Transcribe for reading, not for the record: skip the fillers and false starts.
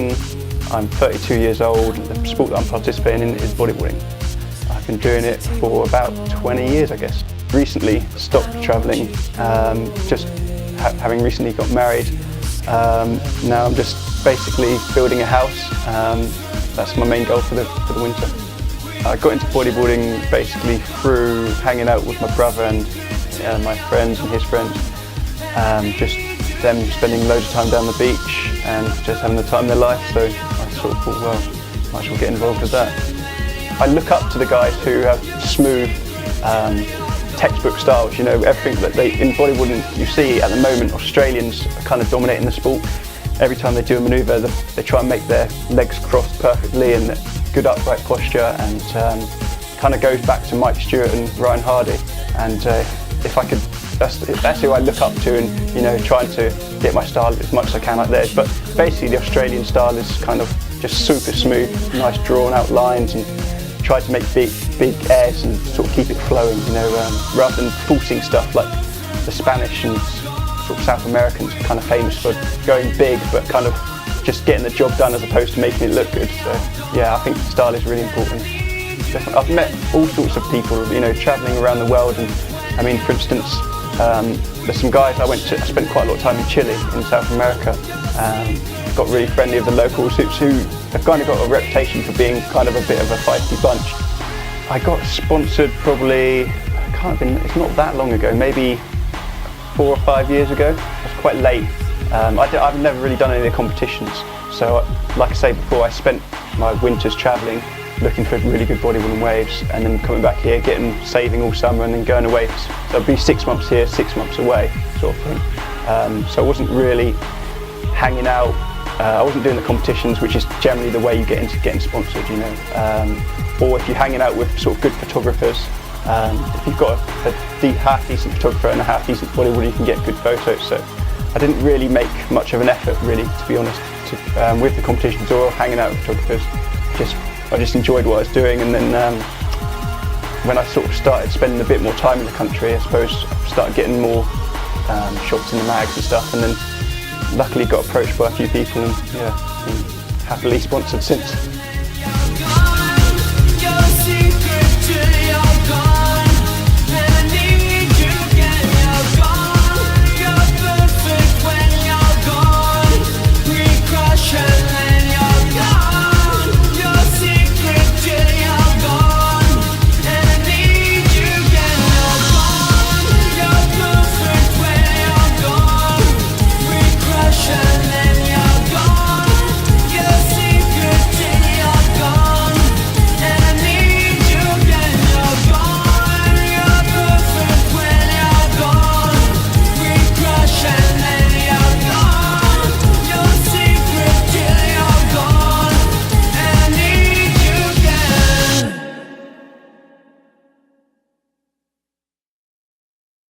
Mason. I'm 32 years old. The sport that I'm participating in is bodyboarding. I've been doing it for about 20 years, I guess. Recently stopped travelling, just having recently got married. Now I'm just basically building a house. That's my main goal for the winter. I got into bodyboarding basically through hanging out with my brother and my friends and his friends. Just them spending loads of time down the beach and just having the time of their life, so I sort of thought, well, might as well get involved with that. I look up to the guys who have smooth textbook styles, you know, everything that in bodyboarding you see at the moment. Australians are kind of dominating the sport. Every time they do a manoeuvre, they try and make their legs crossed perfectly and good upright posture, and kind of goes back to Mike Stewart and Ryan Hardy. And if I could, that's who I look up to, and you know, trying to get my style as much as I can like theirs. But basically the Australian style is kind of just super smooth, nice drawn out lines, and try to make big airs and sort of keep it flowing, you know, rather than forcing stuff like the Spanish and sort of South Americans are kind of famous for going big but kind of just getting the job done as opposed to making it look good. So yeah, I think style is really important. Definitely. I've met all sorts of people, you know, travelling around the world, and I mean, for instance, there's some guys I spent quite a lot of time in Chile, in South America. Got really friendly with the locals who have kind of got a reputation for being kind of a bit of a feisty bunch. I got sponsored probably, it's not that long ago, maybe 4 or 5 years ago. I was quite late. I've never really done any of the competitions, so like I say before, I spent my winters travelling, looking for really good bodyboarding waves, and then coming back here, saving all summer, and then going away. So I'd be 6 months here, 6 months away, sort of thing. So I wasn't really hanging out. I wasn't doing the competitions, which is generally the way you get into getting sponsored, you know. Or if you're hanging out with sort of good photographers, if you've got a half-decent photographer and a half-decent bodyboarder, you can get good photos. So I didn't really make much of an effort, really, to be honest, with the competitions or hanging out with photographers. I just enjoyed what I was doing, and then when I sort of started spending a bit more time in the country, I suppose I started getting more shots in the mags and stuff, and then luckily got approached by a few people, and yeah, been happily sponsored since.